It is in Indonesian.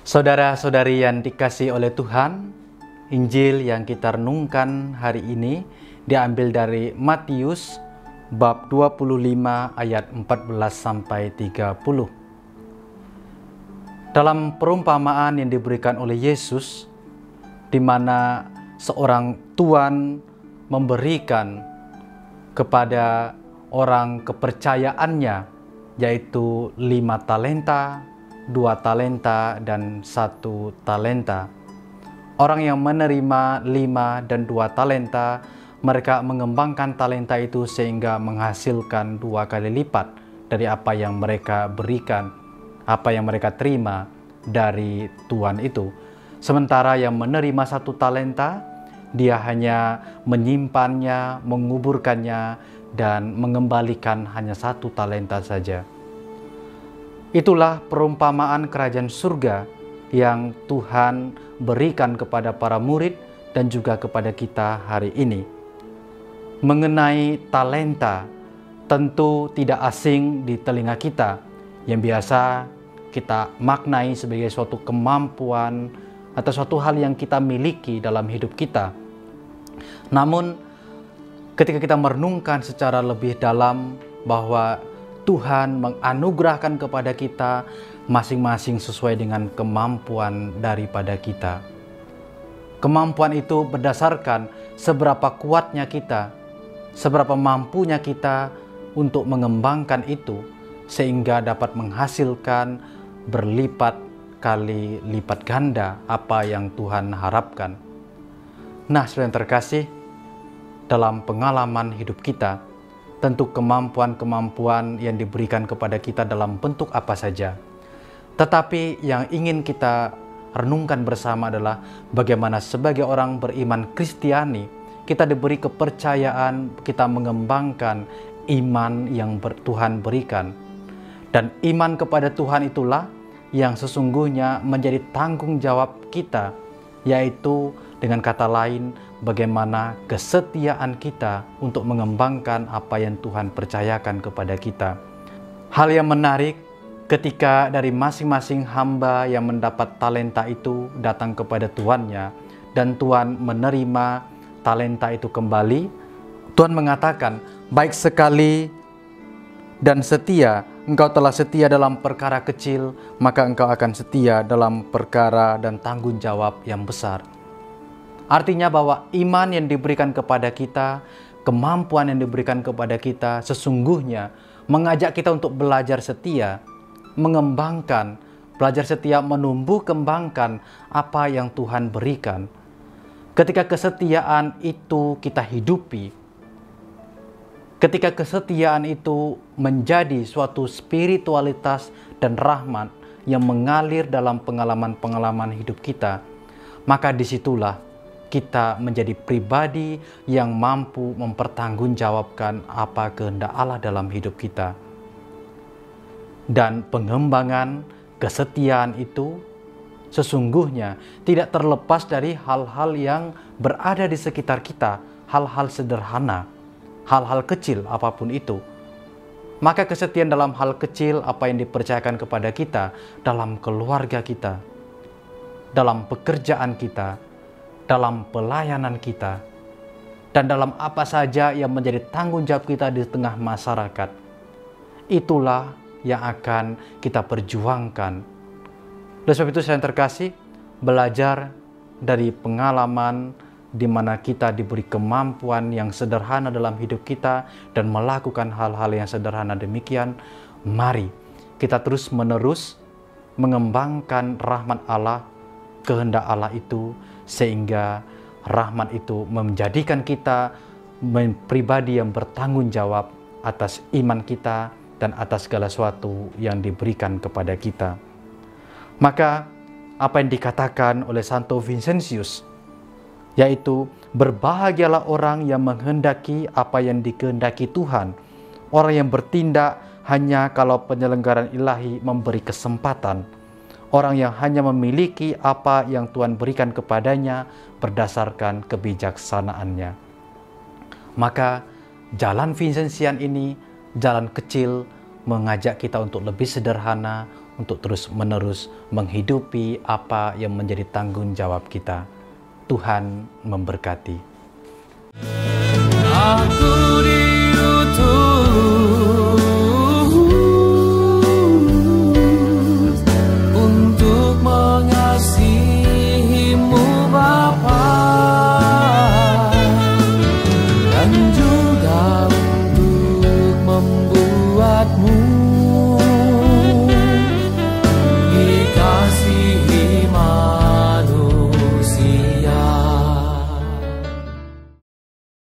Saudara-saudari yang dikasihi oleh Tuhan, Injil yang kita renungkan hari ini diambil dari Matius bab 25 ayat 14 sampai 30. Dalam perumpamaan yang diberikan oleh Yesus, di mana seorang tuan memberikan kepada orang kepercayaannya, yaitu 5 talenta, 2 talenta, dan 1 talenta. Orang yang menerima 5 dan 2 talenta, mereka mengembangkan talenta itu sehingga menghasilkan 2 kali lipat dari apa yang mereka berikan, apa yang mereka terima dari tuan itu. Sementara yang menerima 1 talenta, dia hanya menyimpannya, menguburkannya, dan mengembalikan hanya 1 talenta saja. Itulah perumpamaan kerajaan surga yang Tuhan berikan kepada para murid dan juga kepada kita hari ini. Mengenai talenta, tentu tidak asing di telinga kita, yang biasa kita maknai sebagai suatu kemampuan atau suatu hal yang kita miliki dalam hidup kita. Namun, ketika kita merenungkan secara lebih dalam bahwa Tuhan menganugerahkan kepada kita masing-masing sesuai dengan kemampuan daripada kita. Kemampuan itu berdasarkan seberapa kuatnya kita, seberapa mampunya kita untuk mengembangkan itu, sehingga dapat menghasilkan berlipat kali lipat ganda apa yang Tuhan harapkan. Nah, saudara yang terkasih, dalam pengalaman hidup kita, tentu kemampuan-kemampuan yang diberikan kepada kita dalam bentuk apa saja. Tetapi yang ingin kita renungkan bersama adalah bagaimana sebagai orang beriman Kristiani, kita diberi kepercayaan, kita mengembangkan iman yang Tuhan berikan. Dan iman kepada Tuhan itulah yang sesungguhnya menjadi tanggung jawab kita, yaitu dengan kata lain, bagaimana kesetiaan kita untuk mengembangkan apa yang Tuhan percayakan kepada kita. Hal yang menarik ketika dari masing-masing hamba yang mendapat talenta itu datang kepada tuannya, dan Tuhan menerima talenta itu kembali, Tuhan mengatakan, "Baik sekali dan setia, engkau telah setia dalam perkara kecil, maka engkau akan setia dalam perkara dan tanggung jawab yang besar." Artinya bahwa iman yang diberikan kepada kita, kemampuan yang diberikan kepada kita, sesungguhnya mengajak kita untuk belajar setia, mengembangkan, belajar setia menumbuh kembangkan apa yang Tuhan berikan. Ketika kesetiaan itu kita hidupi, ketika kesetiaan itu menjadi suatu spiritualitas dan rahmat yang mengalir dalam pengalaman-pengalaman hidup kita, maka disitulah kita menjadi pribadi yang mampu mempertanggungjawabkan apa kehendak Allah dalam hidup kita. Dan pengembangan kesetiaan itu sesungguhnya tidak terlepas dari hal-hal yang berada di sekitar kita, hal-hal sederhana, hal-hal kecil apapun itu. Maka kesetiaan dalam hal kecil apa yang dipercayakan kepada kita, dalam keluarga kita, dalam pekerjaan kita, dalam pelayanan kita, dan dalam apa saja yang menjadi tanggung jawab kita di tengah masyarakat, itulah yang akan kita perjuangkan. Oleh sebab itu, saya yang terkasih, belajar dari pengalaman di mana kita diberi kemampuan yang sederhana dalam hidup kita dan melakukan hal-hal yang sederhana demikian, mari kita terus-menerus mengembangkan rahmat Allah, kehendak Allah itu, sehingga rahmat itu menjadikan kita pribadi yang bertanggung jawab atas iman kita dan atas segala sesuatu yang diberikan kepada kita. Maka apa yang dikatakan oleh Santo Vincentius, yaitu berbahagialah orang yang menghendaki apa yang dikehendaki Tuhan, orang yang bertindak hanya kalau penyelenggaraan ilahi memberi kesempatan, orang yang hanya memiliki apa yang Tuhan berikan kepadanya berdasarkan kebijaksanaannya. Maka jalan Vincentian ini, jalan kecil, mengajak kita untuk lebih sederhana, untuk terus-menerus menghidupi apa yang menjadi tanggung jawab kita. Tuhan memberkati. Aku